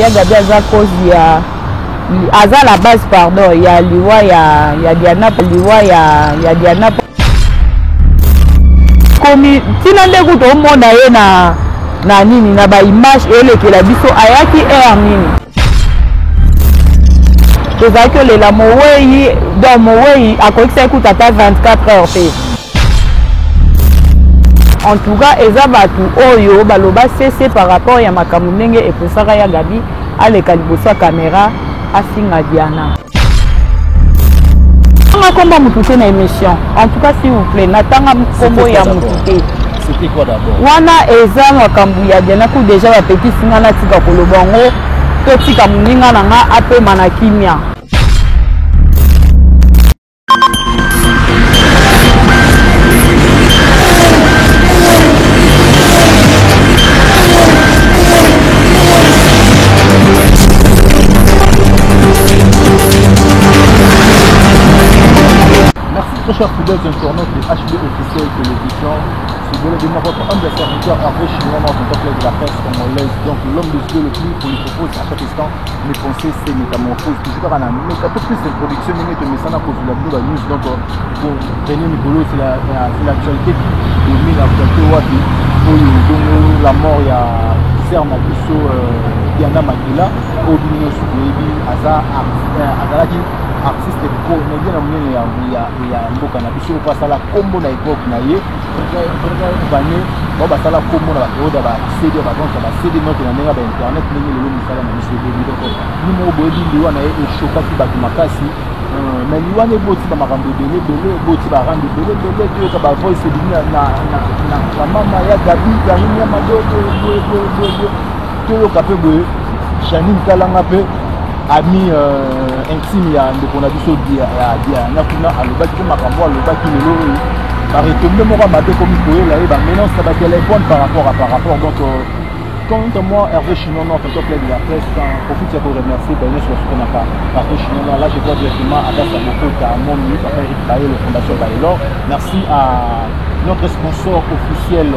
ya gabi aza cause ya aza la base pardon ya liwa ya Diana liwa ya Diana komi tina nde kuto omona ye na nini na ba image elekela biso ayaki air nini tozalaki olela mowei donc mowei akokisa ekuta ata 24 heures te. En tout cas eza batu oyo baloba cessé par rapport ya makambo ndenge epesaka ya gabi aleka liboso ya caméra asinga Diana nanga komba mutu te na émission. En tout cas s'il vous plaît natanga kombo ya mutu te. C'était quoi d'abord? Wana eza makambo ya Diana ku déjà bapeti singa na tika koloba ngo to tika muninga nanga apema na kimia. Très chers fidèles internautes de HB officiel télévision, c'est de votre homme de serviteur Hervé Chinois, notre complet de la presse congolaise. Donc l'homme de Dieu le plus qu'on lui propose à chaque instant mes pensées, c'est métamorphose. Toujours à la un peu plus d'introduction, mais de message pour la news. Donc pour tenir Nicolo, c'est l'actualité de mine l'actualité wapi pour la mort il y a Serre Mabiso Diana Makila au Bino Soubebi Aza Azalaki artiste ko na bien amene ya mboka na biso pa sala kombo na époque na ye bane ba basala kombo na ba ba CD ba donc ba CD note na nenga ba internet ndenge lelo misala na biso de donc ni mo boyebi liwa na ye eshoka ki ba makasi mais liwa ne boti ba makambo bele boti ba rande bele to ka ba voice dina na mama ya Gabi Karine ya madodo to yo ka pe boye Janine Kalanga pe ami intime ya ndeko na biso dia na kuna alobaki makambo alobaki lelo ba retombe moko mabe comme koyela et ba mélange ça ba téléphone par rapport donc quand moi Hervé Chinois notre complet de la presse profite pour remercier Daniel sur ce qu'on a fait Hervé Chinois là je vois directement Adassa Bokota mon ministre Eric Baye la fondation Baylor. Merci à notre sponsor officiel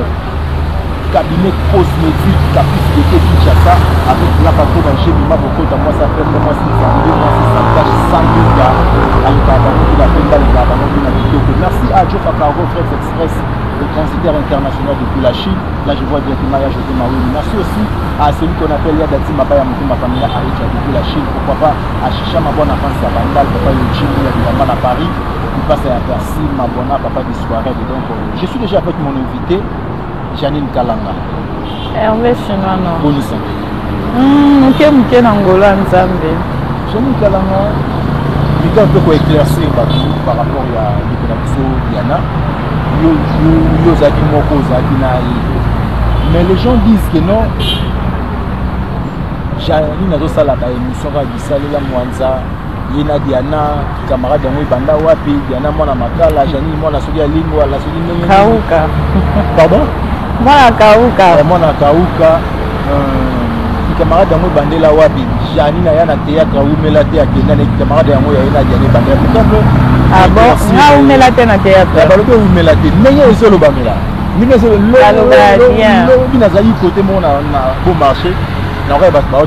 cabinet cosmétique Caprice de Kinshasa avec la patron d'Angers Mima Bokota moi ça fait moi c'est ça cache 100 000 gars avec la banque de la Penda les abandons de la vidéo. Merci à Joe Cargo Freight Express le transitaire international depuis la Chine. Là je vois directement Yaya José Maroui. Merci aussi à celui qu'on appelle Yadati Mabaya Moutouma Famila Aricha depuis la Chine. Pourquoi pas à Chicha Mabona France à Bandal, papa Yochim, il y a du Raman à Paris. Il passe à Percy, Mabona, papa du soirée. Donc je suis déjà avec mon invité Janine Kalanga. Hervé Chinois non. Bonne santé. Muke Nangola Nzambe. Janine Kalanga, il y a un peu quoi éclaircir par rapport à l'économie Diana. Mais les gens disent que non. Janine a ça la émission la Mwanza. Yena Diana, camarade de Banda Wapi, Diana Mona Makala, Janine Mona Sodia Lingua, la Sodia Kauka. Pardon? Mona Kauka. Mona Kauka. Camarade de Bandela Wapi, Janine Ayana Théâtre, ou Melate à Kenya, les camarades de Moyana Diana Bandela. Ah bon, là où Melate na théâtre. La balade où Melate, mais il y a un seul Bamela. Il y a un seul Nazaï côté mon beau marché. Par rapport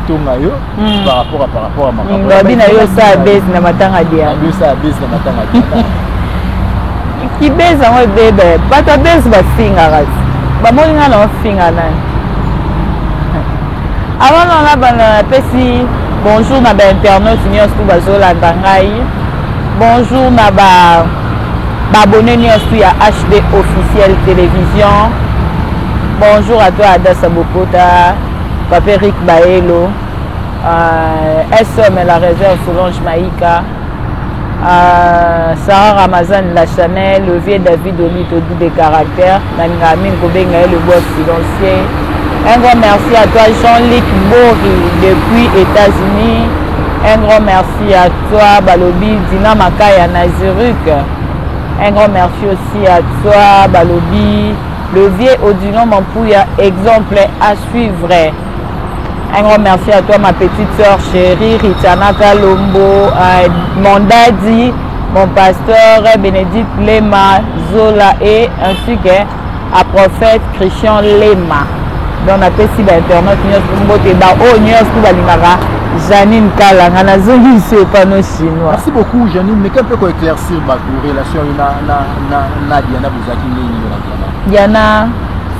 à ma campagne. Ça baisse na matanga dia. Ça baisse na matanga dia. Qui baisse en bébé, pas ta baisse va finir. Ba molinga na finir na. Avant on a ban pesi bonjour na ba internaute nyos tout bazola ndangai. Bonjour na ba abonné nyos ya HD officiel télévision. Bonjour à toi Adassa Bokota. Papa Eric Baelo, SM la réserve Solange Maïka, Sarah Ramazan La Chanel, le vieux David Olito des caractères, Nangamin Kobenga le bois silencieux. Un grand merci à toi Jean-Luc Mori depuis États-Unis. Un grand merci à toi Balobi Dina Makaya Naziruk. Un grand merci aussi à toi Balobi, le vieux Odilon Mampouya, exemple à suivre. Un grand merci à toi, ma petite soeur chérie, Ritana Kalombo, mon daddy, mon pasteur, Bénédicte Lema, Zola et ainsi que à prophète Christian Lema. donc napesi bainternet nyonso mbote baoyo nyonso tu balingaka Janine Kalanga nazongi se pano chinois. Merci beaucoup Janine, mais quel peut éclaircir ma relation na Diana Bozaki ni Diana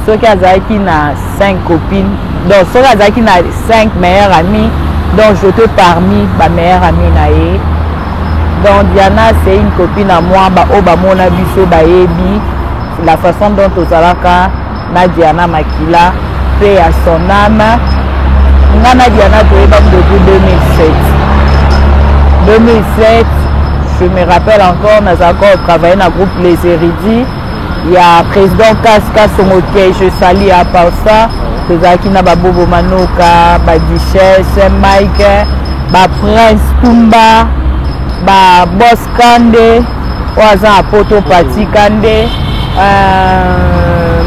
soki azalaki na 5 copines, donc soki azalaki na 5 meilleurs amis, donc je te parmi ba meilleurs amis na ye. Donc Diana c'est une copine à moi, ba o ba mona biso ba yebi la façon dont ozalaka na Diana Makila, paix à son âme. Ngana Diana toyeba depuis 2007. 2007, je me rappelle encore, nous avons travaillé dans le groupe Les Érudits. Il y a président Kaska Somoke, je salue à part ça. Nous avons Bobo Manoka, Duchesse, Mike, Prince Tumba, Boss Kande, Oazan Poto Pati Kande,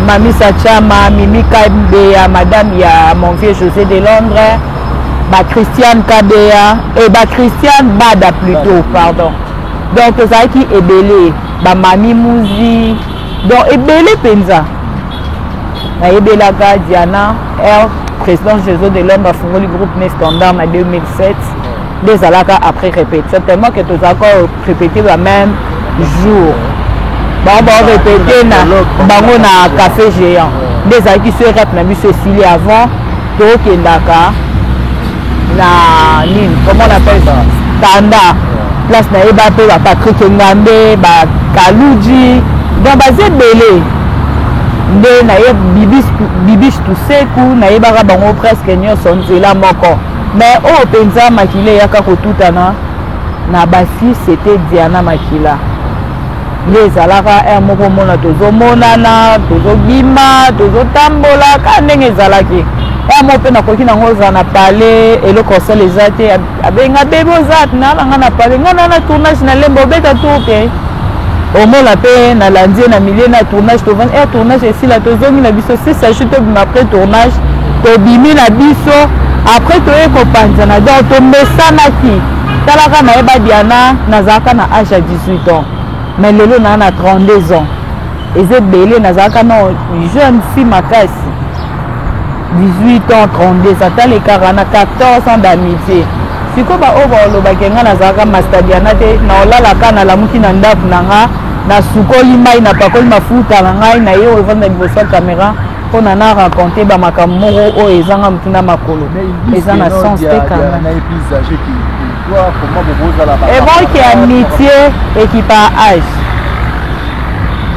Mami Sachama, Mimi Kabea, Madame ya mon vieux José de Londres, Christiane Kabea, et Christiane Bada plutôt, pardon. Donc, ça qui est belé, Mami Mouzi, donc Ebele Penza. Ebele Diana, président José de Londres, a fondé le groupe Né Standard en 2007. Des alaka après répéter. Certainement que tous accords répétés le même jour. Bon, on va répéter na café géant. Des alaki se rep na biso Cécilie avant. To Kendaka. Na nini, comment on appelle ça? Tanda. Place na Ebape, Patrick Ngambe, Kaluji. Donc basé belé. Nde na Bibish Tuseku, na Ebara bango presque nyonso nzela moko. Mais au Penza Makila yaka kotutana na basi c'était Diana Makila. Les alaka er moko mona tozo monana, tozo bima, tozo tambola kanenge zalaki. Er mo pe na koki na ngoza na parler et le conseil les até abenga bebo zat na na parler ngana na tournage na lembo beta toke. Au moins la paix na lundi na milieu na tournage to vendre tournage et si la tozo mi na biso c'est ça chute après tournage to bimi na biso. Après tu es copain, donc tu me sanaki. Talaka na eba Diana nazaka na âge à 18 ans. Mais lelo na 32 ans. Et c'est belé nazaka na jeune fille makasi. 18 ans 32, ça t'a les 14 ans d'amitié. Si ko ba oba lo bakenga nazaka master Diana te na olala kana la muki na ndapu nanga na sukoli mai na pakoli mafuta na ngai na yo evanda liboso caméra. On a raconté Bamakamoro au Ezanga Mtuna Makolo. Ezanga sens et bon qui a amitié et qui par âge.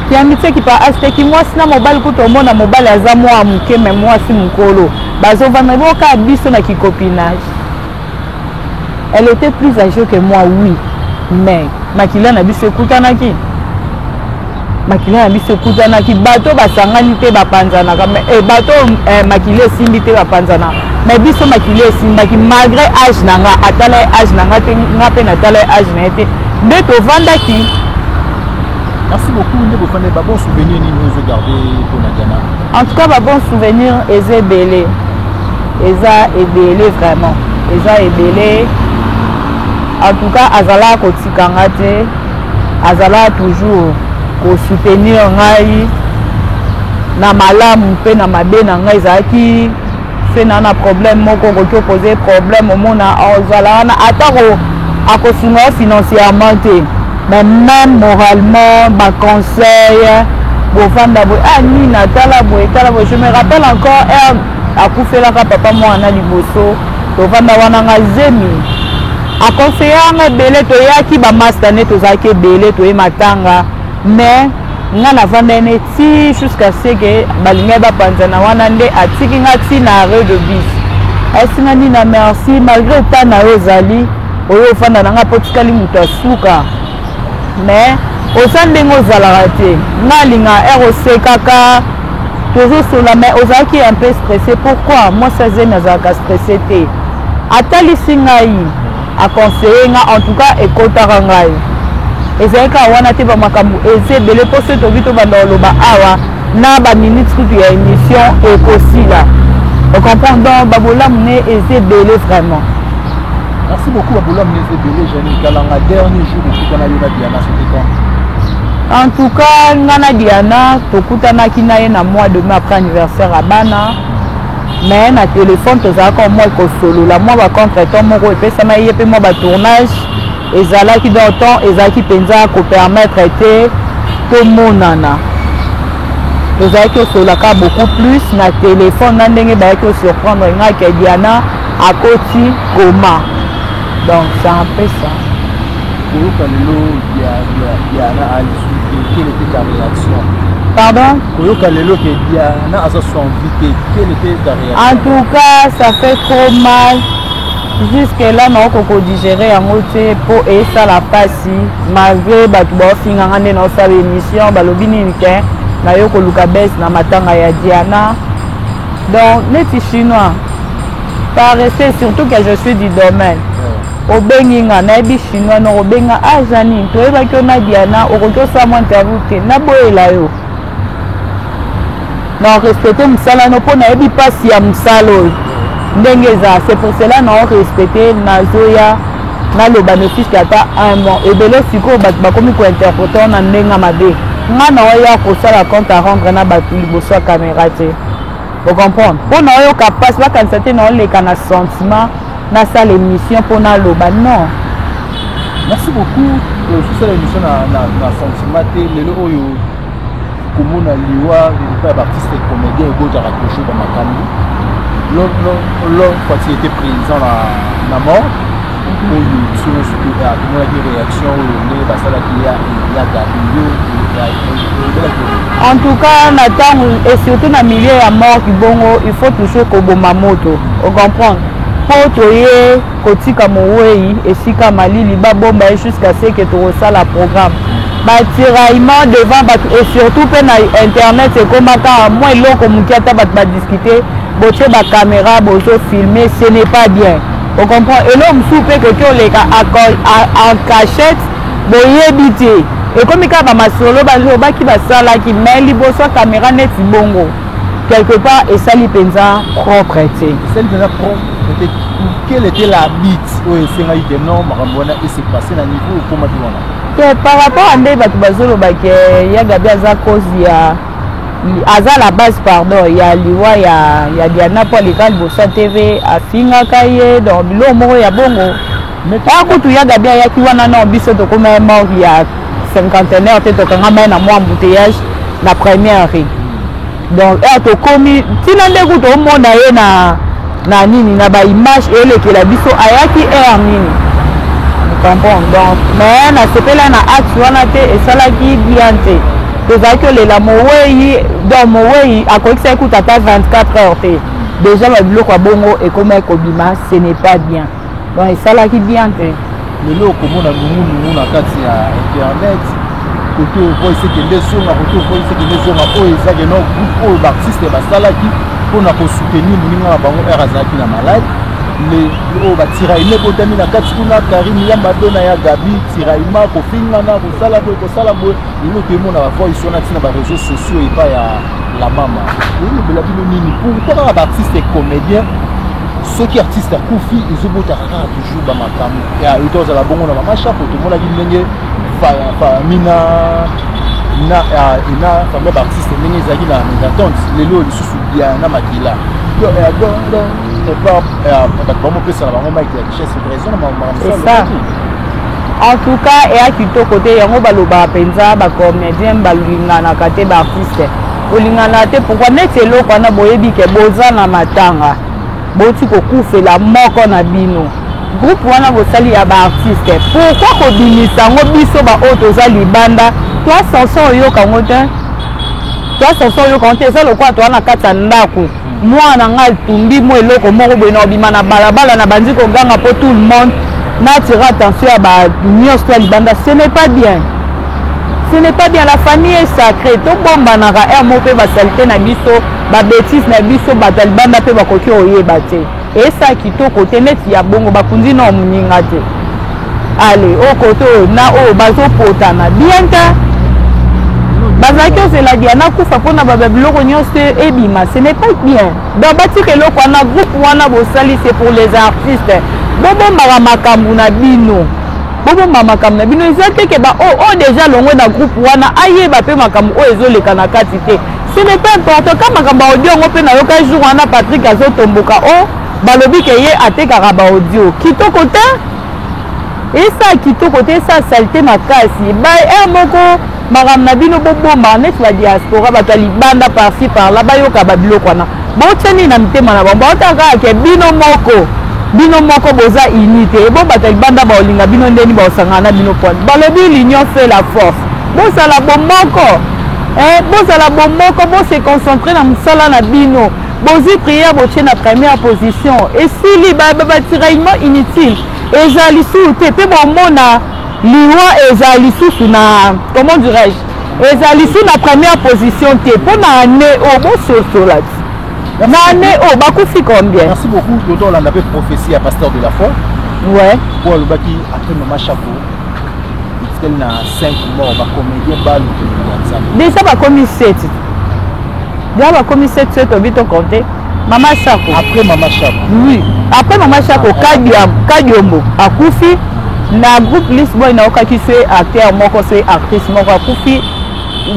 Qui a amitié qui par âge, c'est qui moi si na mobile pour tout le monde na mobile aza moi amuke mais moi si mukolo. Bazo vana boka biso na ki copinage. Elle était plus âgée que moi oui, mais Makila na biso ekutanaki. Makila na biso kutanaki bato basangani te bapanzana mais bato Makila simbi te bapanzana mais biso Makila simbaki malgré âge nanga atala âge nanga te ngape na tala âge na te nde to vandaki. Merci beaucoup. Vous faites des bons souvenirs nous garder pour Diana. En tout cas ba bon souvenir eza belé. Eza belé vraiment. Eza belé. En tout cas azala kotikanga te. Azala toujours pour soutenir ngai na malamu pe na mabe na ngai zaki fait na problème moko ko poser problème au mona ozala na atako akosunga financièrement te mais même moralement ba conseil bo fanda bo ani na tala bo je me rappelle encore akufela ka papa moi na liboso to fanda wana nga zemi akonseillanga belé to yaki ba master ne to zaki belé to e matanga. Mais nga na vandene ti jusqu'à ce que balinga ba panzana wana nde atiki nga ti na arrêt de bus. Esinga ni na merci malgré ta na rozali oyo fanda nga potikali muta suka. Mais osande ngo zalaka te. Nga linga ROC kaka toujours sur la mais ozaki un peu stressé. Pourquoi? Moi ça zé nazaka stressé te. Atali singai a conseiller nga en tout cas ekotaka ngai. Et c'est quand on a été dans ma caméra, et c'est de l'époque où on a awa na ba minute toute ya émission et aussi là. On comprend donc Babola Mouné et c'est belé vraiment. Merci beaucoup Babola Mouné et belé Janine Kalanga dernier jour où on a eu la Diana c'était quand? En tout cas, Nana Diana, tokutana kinaye na mois de mai après anniversaire à Bana. mais na téléphone tozalaka moi kosolola moi bacontretemps moko epesama ye mpe moi batournage ezalaki dans temps ezalaki mpenza kopermettre te tomonana tozalaki kosololaka beaucoup plus na téléphone na ndenge bayaki kosurprendre nga ke Diana akoti koma donc c'est un peu ça. Diana a quelle était ta réaction? Pardon? Diana a son invité. Quelle était ta réaction? En tout cas, ça fait trop mal. Jusque là, on a digéré en côté pour et ça la passe. Malgré notre émission, na yoko lukabes na matanga ya Diana. Donc, les Chinois, par rester surtout que je suis du domaine. Obenginga na ebi chinois no obenga ajani to eba ko na Diana okoto sa mo interview te na boela yo na respecter musala no pona ebi pasi ya musalo ndenge za c'est pour cela na respecter na zoya na le bénéfice kata un bon ebele siko bat bakomi ko interpréter na ndenga mabe nga na oya ko sala compte à rendre na batu liboso caméra te vous comprendre pona oyo capable ba kansaté na le kana sentiment na ça l'émission pour na loba non. Merci beaucoup pour cette émission na sentiment le oyo komona liwa le artiste et comédien go ja raccroché dans ma cambi l'homme quand il était présent na mort oyo sur comment la réaction oyo ne basala qui ya Gabriel en tout cas na temps et surtout na milieu ya mort qui bongo il faut toujours koboma moto on comprend pour toye kotika mowei esika malili babomba jusqu'à ce que tu la programme batiraillement devant et surtout pe na internet c'est comme quand moi eloko mukiata bat discuter boche ba caméra bozo filmer ce n'est pas bien on comprend et l'homme soupe que tu les en cachette boyebi te et comme ka ba masolo ba ki ba sala ki mais liboso caméra net bongo quelque part et ça li penza propre te celle de la propre. Quelle était la bite où il s'est dit non, Marambona et s'est passé à niveau comment tu vois par rapport à des batubazolo il y a Gabi Aza cause il y a Aza la base pardon il y a Liwa il y a Diana Polical Bossa TV à Finga Kaye dans Bilo Moro ya Bongo mais pas que tu y a Gabi ya qui wana non biso to comme mort il y a 50aire te to kanga na moi embouteillage la première rue donc to commis tinande ku to mona ye na nini na ba image elekela biso ayaki air nini comprendre donc mais na sepela na acte wana te esalaki bien te tozalaki olela mowei donc mowei akoki ekuta ata 24 heures te déjà babiloko ya bongo ekoma ekobima ce n'est pas bien donc esalaki bien te lelo okomona nungunungu na kati ya internet kote okoy sekende zonga kote okoy sekende zonga oyo ezaki no groupe oyo baartiste basalaki mpona kosoutenir moninga na bango ere azalaki na malade oyo batiraime botami na kati kuna Karim Yambadona ya Gabi tiraima kofingana kosala boye lelo toyemona bavoice wana ntina bareseau sociaux epai ya la mama oyelobela bino nini pourquoi kaka baartiste comédien soki artiste akufi ezobotaka kaka toujours bamakambo ete ozala bongo na mamashako tomonaki ndenge mina famille baartiste ndenge ezalaki na attente lelo lisusu Diana makila bato bamopesa na bango mike ya richesse raison na makambo en tout cas eya kitoko te yango balobaka mpenza bacomédien balinganaka te baartiste kolingana te pourkui neti eloko wana boyebi ke boza na matanga boti kokufela moko na bino groupe wana bosali ya baartiste pourkui kobimisa yango biso baoyo toza libanda toa sanson oyoka yango te eza lokola toa na kati ya ndako mwana nga tumbi mo eloko moko boye na obima na balabala na bandi koganga mpo tout le monde natira attention ya banyonso ya libanda ce n'est pas bien la famille est sacrée tobombanaka ere moko mpe basalite na biso babétise na biso bato ya libanda mpe bakoki oyeba te esa kitoko te neti ya bongo bakundi na moninga te ale okoto oyo na oyo bazopotana bien te bazalaki ozela Diana kufa mpona babiloko nyonso ebima ce n'est pas bien donc batika eloko wana groupe wana bosali c'est pour les artistes bobombaka makambo na bino eza teke baoyo déjà longwe na groupe wana ayeba mpe makambo oyo ezoleka na kati te Ce n'est pas important. Quand ma audio, on peut n'avoir jour on a Patrick Azo Tomboka. Oh, balobi que yé até karaba audio. Kito côté. Et ça kito côté ça saleté ma casse. Bah moko maram nabino bobo manet la diaspora batali banda par-ci par-là ba yo kababilo kwana. Bon teni na mtema na bomba otaka ke bino moko boza unité. Bon batali banda ba olinga bino ndeni ba osangana bino kwana. Balobi l'union fait la force. Bon ça la bomboko. Bon ça la bomboko bon se concentrer dans msala na bino. Bozi prière boche na première position. Et si li ba tiraillement inutile. Ezali sous te pe bomona liwa ezali sous na comment dirais-je ezali sous la première position te pour na année au bon solat na année au bakufi combien. Merci beaucoup Toto on avait prophétie à pasteur de la foi. Ouais pour le baki après maman chapeau il na 5 morts ba comédien bal déjà ba commis 7 déjà ba commis 7 obito compter Maman Chako. Après Maman Chako. Oui. Après Maman Chako, Kadiombo, Akufi, na groupe Lisboy na oka qui fait acteur, moko fait actrice, moko Akufi,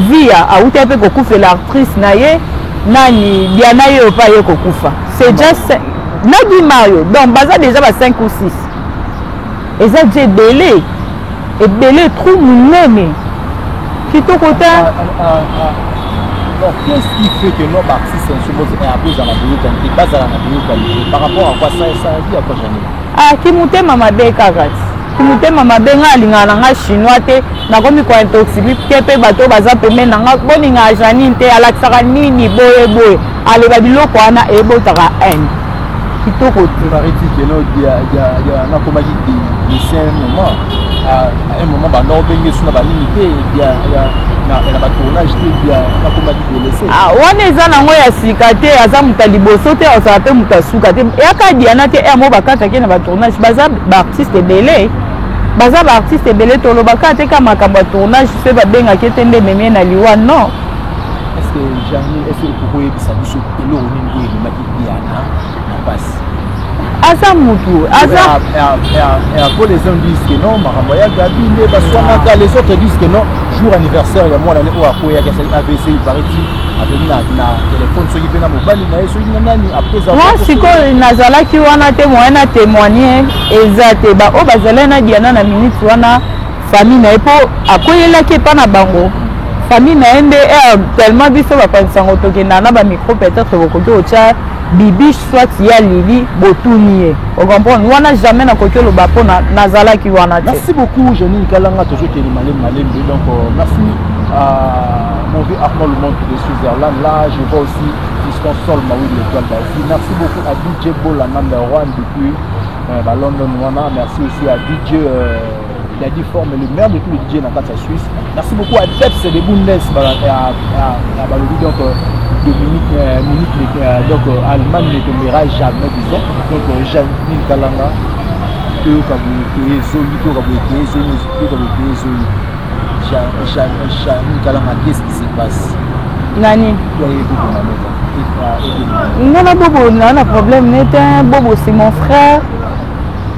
via, a outé pe kokufa l'actrice naye, nani, Diana ye opa ye kokufa. C'est déjà 5. Nagi Mario, donc baza déjà 5 ou 6. Et ça j'ai belé. Et belé trop mounene. Qui tout côté. Donc, qu'est-ce qui fait que nos artistes sont supposés à cause de la qualité, pas à la qualité, par rapport à quoi ça dit à quoi j'en ai? Ah, qui monte maman Bekarat. Qui monte maman Benga, l'ingana chinois, n'a pas mis quoi intoxiqué, pe bateau, baza peme, n'a pas bon inga janine, à la tsaranini, boye, allez, babilo, quoi, na ebo, tara haine. Qui tout côté. Paraît-il que il y a comme dit, c'est un moment, à un moment, bah, non, ben, sur la limité, il y a na tournage te bia na koma di laisser ah wana eza nango ya sika te aza mutaliboso te osala pe mutasuka te yaka diana te mo bakata ke na ba tournage baza ba artiste belé baza ba artiste belé tolo bakata ka makambo tournage pe ba benga ke tende meme na liwa non est-ce que jamais est-ce que pour yebisa biso elo ningo ni maki diana na passe asa mutu asa pour les gens disent que non makambo ya gabi ne baswana les autres disent que non jour anniversaire ya mwana ne oa ko ya kasa ABC pariti avec na téléphone so yipena mobali na yeso nani après ça moi siko nazala ki wana te moyena témoigner ezate ba o bazala na diana na minute wana famille na epo akoyela ke pa na bango famille na ende tellement biso ba pansango tokenda na ba micro peut-être bokoki ocha bibi soit ya lili botunier on comprend wana jamais na koki lo ba pona nazala ki wana te. Merci beaucoup Jenny Kalanga toujours qui est malem donc merci à mon vieux Arnaud Le Monde de Switzerland là je vois aussi Fiston Sol Maoui l'étoile d'Asie. Merci beaucoup à DJ Bola number 1 depuis London wana. Merci aussi à DJ il a dit forme le meilleur de tous les DJ dans la Suisse. Merci beaucoup à Deps et les Bundes à Balobi donc Dominique donc Allemagne ne tombera jamais disons donc Janine Kalanga que Kaboué Zoli que Kaboué Zoli que Kaboué Zoli Janine Kalanga qu'est-ce qui se passe nani non bobo n'a problème n'est bobo c'est mon frère.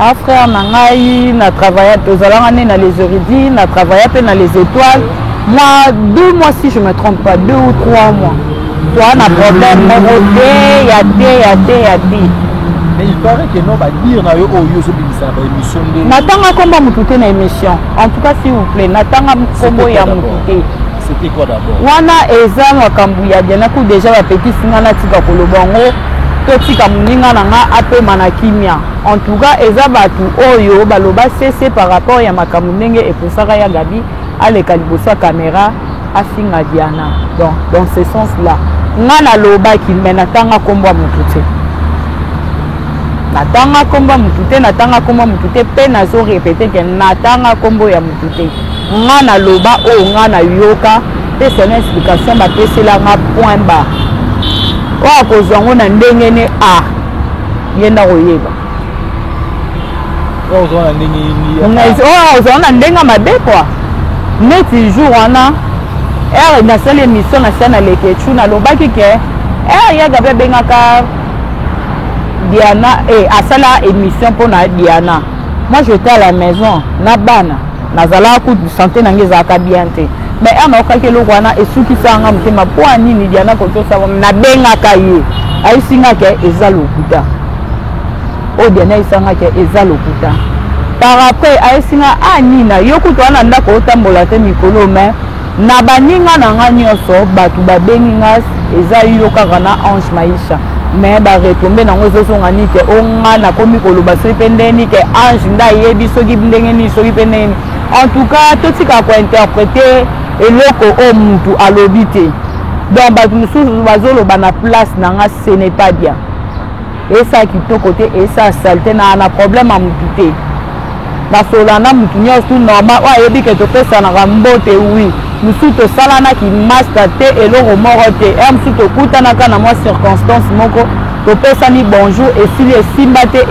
Un frère Nangaï, n'a travaillé aux Alangané dans les Eurydies, n'a travaillé dans les étoiles. Moi, 2 mois si je ne me trompe pas, 2 ou 3 mois. Toi, on a problème, il y a des. Mais il paraît que non, va dire na yo oyo so bimisa na émission de. Natanga komba mututé na émission. En tout cas s'il vous plaît, natanga kombo ya mututé. C'était quoi d'abord? Wana eza makambu ya bien ku déjà ba petit singa na tika kolobongo. Totika muninga nanga ape manakimia. En tout cas eza batu oyo baloba cessé par rapport ya makambu ndenge et pour ça ya Gabi ale kalibosa caméra afinga Diana. Donc dans ce sens là, ngana loba ki menatanga kombo mututé. Natanga kombo mutute pe nazo répéter que natanga kombo ya mutute ngana loba o ngana yoka pe c'est une explication ba pesela nga point bas o akozwango na ndenge ne a yenda koyeba o zona ndenge ni o zona ndenge mabe quoi neti jour wana na seule émission na sana lekechu na lobaki ke ya gabe bengaka Diana à la émission pour Diana. Moi j'étais à la maison, na bana, nazala coup de santé na ngeza ka bien té. mais ana okaki eloko wana esukisanga motema mpo anini Diana kotosa nabengaka ye ayisingaka eza lokuta oyo Diana ayisangaka eza lokuta par après ayesinga anina yo kutu wana ndako otambola te mikolo me na baninga na nga nyonso bato babengi nga eza yo kaka na Ange Maisha mais baretombe nango ezosonga ni ke onga nakomi koloba soki mpe ndeni ke Ange nda yebi soki ndenge nini soki mpe ndenge. En tout cas totika kointerprete eloko o mutu alobi te donc bato mosusu bazoloba na place na nga ce n'est pas bien esa kitoko te esa salte na problème a mutu te basolana mutu nyonso normal oyo ayebi ke topesanaka mbote wi mosusu tosalanaki master te eloko moko te e mosusu tokutanaka na mwa circonstance moko topesani bonjour esili esimba te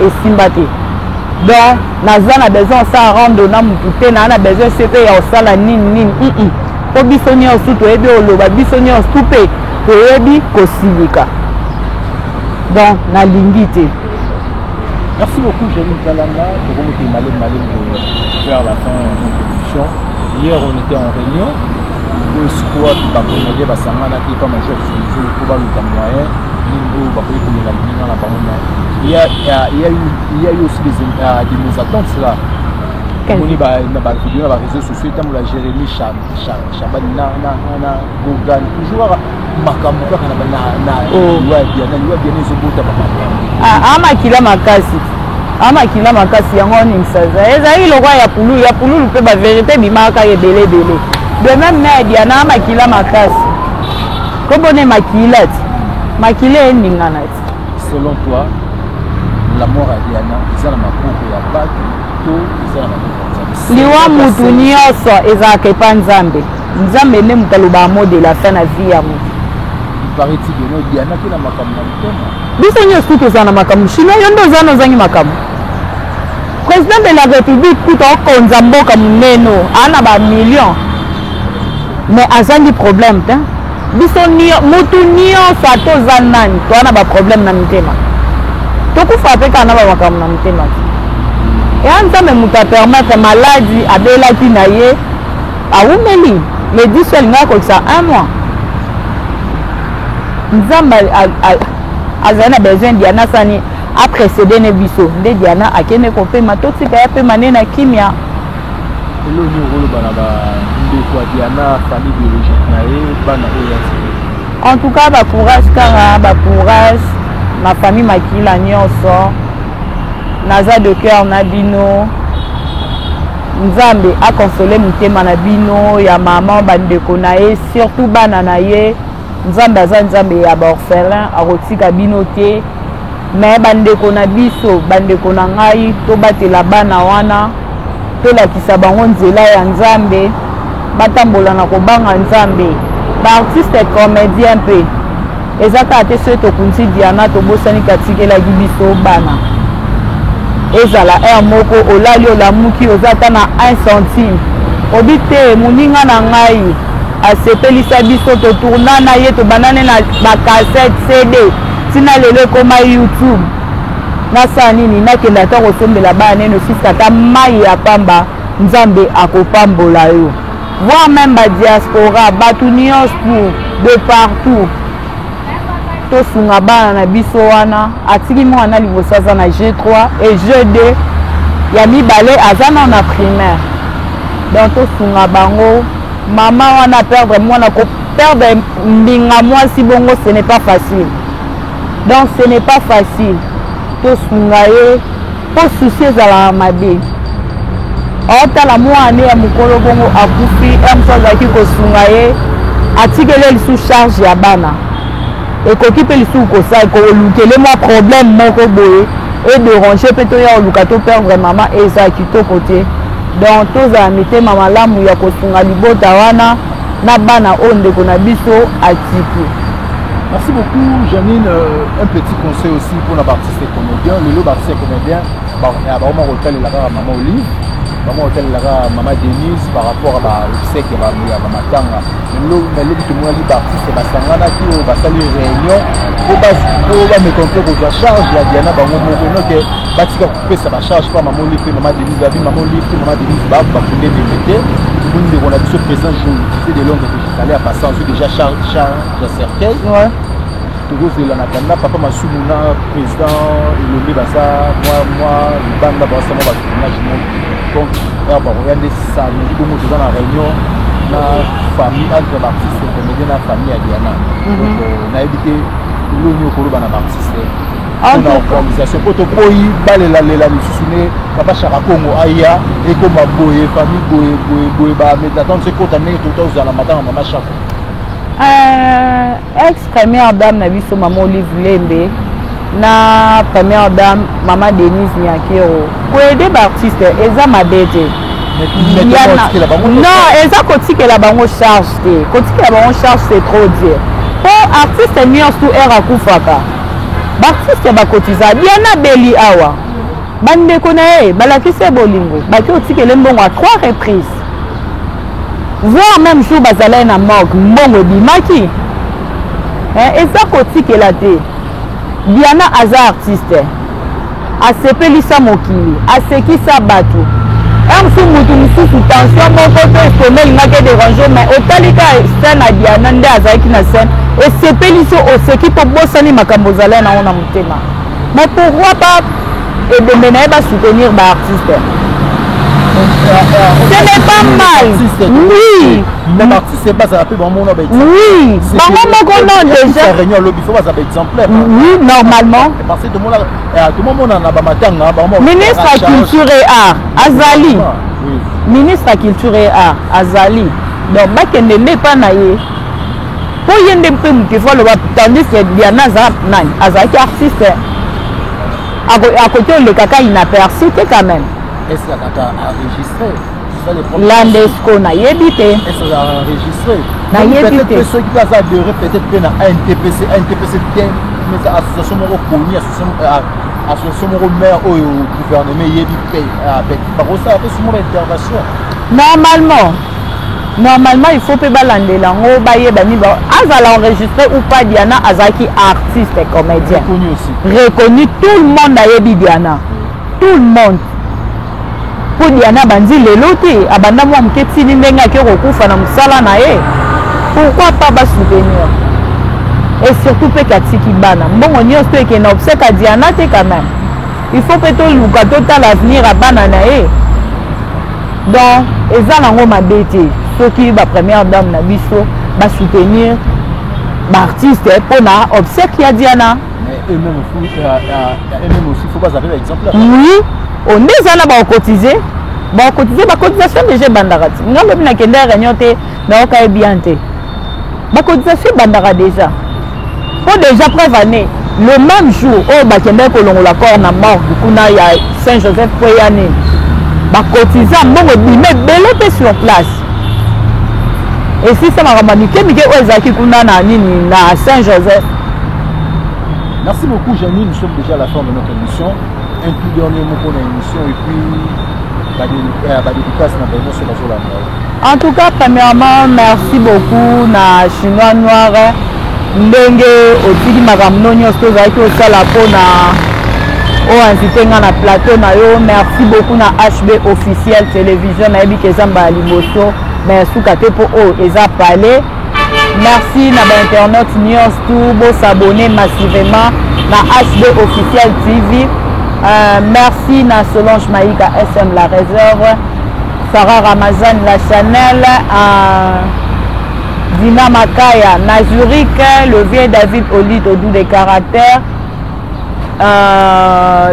donc naza na besoin osala rando na mutu te naa na besoin se mpe ya osala nini mpo biso nyonso toyebi oloba biso nyonso tu mpe toyebi kosilika donc nalingi te. Merci beaucoup, Janine Kalanga. Pour vous, vers la fin de notre émission. Hier, on était en réunion. Le squat, il y a eu aussi des attentes là. On y va vidéo dans les réseaux sociaux, comme la Jérémy Chaban, Gogan, toujours Makamuka, amakila makasi yango ningsaza ezali lokwa ya pululu mpe baverité bimaka ebele de même na Diana amakila makasi kobone makila ti makila eningana ti. Selon toi, la mort à Diana eza na maboko ya bato to eza na maboko liwa mutu nyonso ezalaka epa nzambe nde mutu aloba mode la fin na vie ya mutu. Paraît-il que Diana qui na makambo na motema biso nyonso toza na makambo chino yo nde oza na ozangi makambo. Président de la République kuta okonza mboka moneno ana bamillion mais azangi problème te biso mutu nyonso ata oza nani toana baproblème na mitema tokufa mpe kaka na bamakambo na mitema te eya nzambe mutu apermettre maladi abelaki na ye awumeli ledi so alingaka kokisa 1 mois nzambe azali na besoin Diana sani aprécédé ne biso nde Diana akende kopema totika ya pema nde na kimia en tout cas bacourage kaka bacourage ma famille makila nyonso naza de cœur na bino nzambe akonsole motema na bino ya mama bandeko na ye surtout bana na ye nzambe aza nzambe ya baorphelin akotika bino te me bandeko na biso bandeko na ngai tobatela bana wana tolakisa bango nzela ya nzambe batambola na kobanga nzambe baartiste comédien mpe eza kaka te soki tokunzi Diana tobosani katikelaki biso bana ezala aire moko olali olamuki oza ata na 1 centime obi te moninga na ngai asepelisa biso totourna na ye tobandane na bacasette CD tina lelo ekoma YouTube nasala nini nakenda ata kosombela bana neno siska ata mai ya pamba nzambe akopambola yo voire même badiaspora bato nyonso de partout tosunga bana na biso wana atiki mwana liboso aza na G3 et G2 ya mibale aza na primaire donc tosunga bango mama wana perdre mwana ko perdre mbinga mwasi bongo ce n'est pas facile donc ce n'est pas facile tosunga ye po souci ezala mabe otala mwana ya mokolo bongo akufi mosu azalaki kosunga ye atikele lisu charge ya bana ekoki mpe lisusu kosala kolukele mwa problème moko boye edéranger mpe toya koluka toperdre mama eza kitoko te donc tozala mitema malamu ya kosunga libota wana na bana oyo ndeko na biso atiki. Merci beaucoup Janine. Un petit conseil aussi pour la artiste comédien. Le artiste comédien, vraiment hôtel la maman Olive, maman hôtel la maman Denise par rapport à l'obsèque et à maman Tanga. Le tout le monde artiste basangana qui va saluer réunion pour me compter pour la charge la Diana bango moko que batika couper ça va charge pas maman Olive maman Denise maman Olive maman Denise ba fonder des métiers on a vu ce président je de Londres que j'allais à passer ensuite déjà Charles de Cercueil. Ouais. Toujours c'est la papa Massoumuna, président, et le Bassa, moi, le banda, Bassa, moi, donc, regardez ça, nous sommes dans la réunion, la famille, entre l'artiste et comédien, la famille à Diana. Donc, on a évité l'union pour le artiste. On a organisation. Pour te poyer, balela, papa Charakongo, Aya, et comme ma boye, famille, boye, mais d'attendre ce qu'on a mis tout le temps, la matin, maman Chako. Ex-première dame na biso maman Olive Lembe na première dame maman Denise Nyakero pour aider l'artiste eza mabete non eza kotikela bango charge te kotikela bango charge c'est trop dire pour artiste nyonso era akufaka baartiste bakotiza Diana Beli awa bandeko na ye balakisi bolingo baki otikele mbongo à 3 reprises voire même jour bazalai na morgue mbongo ebimaki eza kotikela te Diana aza artiste asepelisa mokili asekisa bato msu mutu mosusu tension moko to esomelingaki dérange mais otalika scène ya Diana nde azalaki na scène esepelisi oseki mpo bosani makambo ozalai nango na motema mais pourquoi pas ebembe na ye basoutenir baartiste. Ce n'est pas mal. Oui. Mais l'artiste, c'est pas ça. Oui. Déjà. Oui, normalement. Parce que tout le monde a ministre à culture et art, Azali. Ministre à culture et art, Azali. Donc, Bakende n'est pas naïe. Pour y aller il faut le voir. Tandis que Diana Azali artiste. À côté, le caca inaperçu quand même. Est-ce que tu as enregistré? Landesco n'a évité. Est-ce que tu as enregistré? N'a évité. Peut-être ceux qui ont adhéré, peut-être que dans NTPC, mais c'est l'association connue, association maire au gouvernement, il y a avec ça, après ce moment d'intervention. Normalement, il faut que balande là, on va y aller enregistré ou pas Diana Azaki artiste et comédien. Reconnu aussi. Reconnu, tout le monde a yébi Diana. Tout le monde. Pour Diana bandi lelote abanda mwa mketi ni ndenga ke rokufa na musala na ye pourquoi pas ba soutenir et surtout pe katiki bana mbongo nyonso ke na obsèque à Diana te quand même il faut que to luka total avenir à bana na ye donc eza nango mabete soki ba première dame na biso ba soutenir ba artiste pour na obsèque ya Diana et même aussi faut pas avoir l'exemple oui on est là ba cotiser ba cotisation déjà bandarati ngambe bina kenda réunion te na ka bien te ba cotisation bandara déjà pour déjà prévenir le même jour au ba kenda ko longola corps na mort kuna ya Saint-Joseph Poyane ba cotiser mbongo bimé belé sur place et si ça m'a ramaniqué mike ozaki kuna na nini na Saint-Joseph. Merci beaucoup Janine, nous sommes déjà à la fin de notre émission. Un tout dernier mot pour l'émission et puis dédicace sur la. En tout cas, premièrement, merci beaucoup na Chinois Noir ndenge otiki makambo nyonso tozalaki osala mpona oinvite nga na plateau na yo. Merci beaucoup na HB officiel télévision nayebi ke eza mbala liboso mais suka te mpo oyo eza pale. Merci na bainternaute nyonso bosabone massivement na HB officiel TV. Merci na Solange Maïka SM La Réserve, Sarah Ramazan La Chanel, Dina Makaya na Zurich, le vieux David Oli Odou des caractères,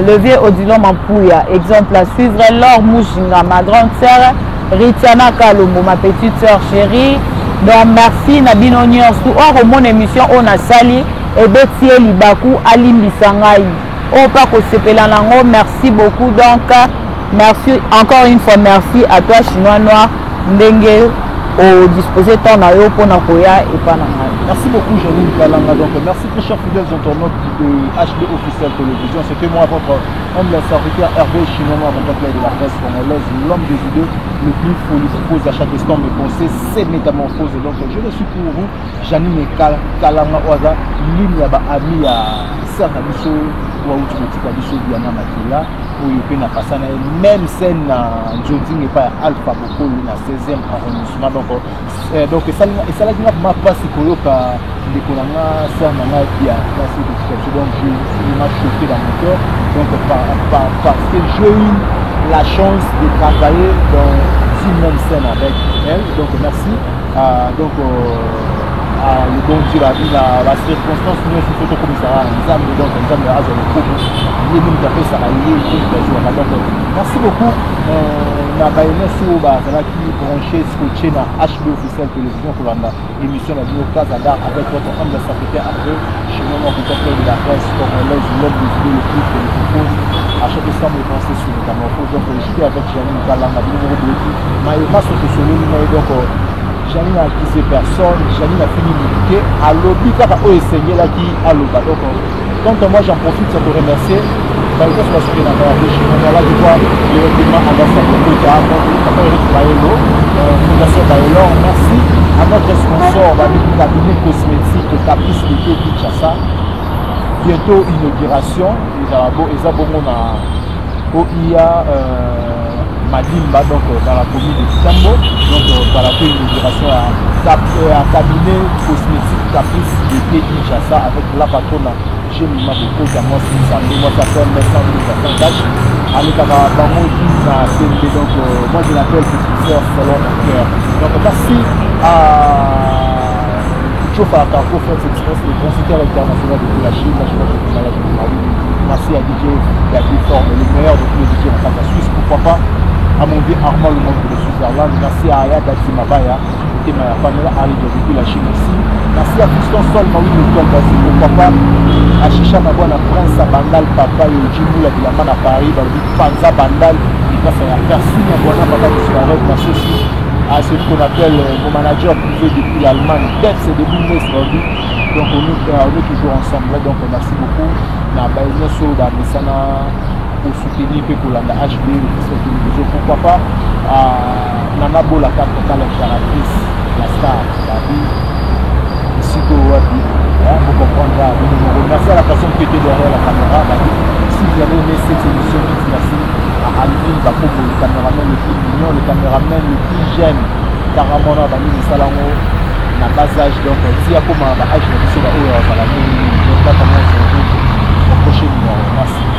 le vieux Odilon Mampouya, exemple à suivre, Laure Mouchinga, ma grande sœur, Ritiana Kalombo, ma petite sœur chérie. Donc merci Nabino Nyonsu, or mon émission on a sali et Betty Libaku Alim Bisangaï. Oh, pas que c'est pélanango, merci beaucoup. Donc, merci encore une fois, merci à toi, Chinois Noir, Ndenge, au disposé ton ayo pour Nakoya et Panama. Merci beaucoup, Janine Kalanga. Donc, merci très chers fidèles internautes de HB Officiel Télévision. C'était moi, votre homme de serviteur Hervé Chinois Noir, mon de la presse congolaise, l'homme des idées, le plus pose à chaque instant mes pensées, c'est métamorphose. Donc, je le suis pour vous, Janine Kalanga Oaza, ligne à Ami à Serre Nabiso. où tu me dis que tu es bien Makila, où il peut passer même scène jogging et pas Alpha beaucoup na 16e arrondissement. Donc ça m'a pas si Koyoka de Konanga, ça m'a bien placé de quelque chose. Donc je m'a choqué dans mon cœur. Donc parce que j'ai eu la chance de travailler dans une même scène avec elle. Donc merci. Le bon Dieu la vie, la circonstance, nous sommes photo commissariat, nous avons donc un exemple à Zone Kobo, nous avons fait ça, merci beaucoup. On a baillé sur qui branché, scotché dans HB officiel télévision pour l'émission de la Casa d'Art avec votre humble secrétaire après, chez nous, on peut de la presse, comme l'homme du le plus que nous propose. À chaque instant, nous pensons sur métamorphose. Donc, je suis avec Janine Kalama, numéro 2, mais il m'a sauté sur le numéro donc. Janine a accusé personne, Janine a fini de à l'obli car au essayé là qui a l'oba. Donc moi j'en profite pour te remercier. Bah il faut se passer dans la région. Là tu vois directement ambassadeur de Ghana, Fondation Baïlo. Merci à notre sponsor, le cabinet cosmétique Caprice de Kinshasa. Bientôt inauguration, les Arabos et Zabomona OIA Madimba, donc dans la commune de Kitambo, donc par la inauguration à cabinet cosmétique Caprice de Kinshasa avec la patronne Gémima Boko, qui a moi ça fait 900 000 avec donc moi je l'appelle petite sœur selon mon cœur. Donc merci à Chofa Carco fait cette expérience, le consulteur international de la Chine, merci à DJ David Forme, le meilleur de tous les DJ en Suisse, pourquoi pas à mon vieux Armand le monde de Switzerland, merci à Aya Dati Mabaya, et ma Pamela Harry depuis la Chine aussi, merci à Fiston Sol, Maui Nicole Bassi, pourquoi pas à Chicha Mabouana Prince à Bandal, Papa et Jimou la Bilaman à Paris, dans le Panza Bandal, et grâce à merci Mabouana Papa de Suarez, merci aussi à celui qu'on appelle mon manager privé depuis l'Allemagne, peut-être c'est depuis mai aujourd'hui, donc on est toujours ensemble, donc merci beaucoup, na Baïno Soda, Messana, pour soutenir et pour la HB, pourquoi pas Nana Bola l'actrice, la star, la vie, ici pour vous comprendre, merci à la personne qui était derrière la caméra, si vous avez aimé cette émission, merci à Alvin Bakobo, le caméraman le plus mignon, le caméraman le plus jeune, Taramona, Bani Salamo, na bas âge, donc si à comment âge, on va la prochaine numéro, merci.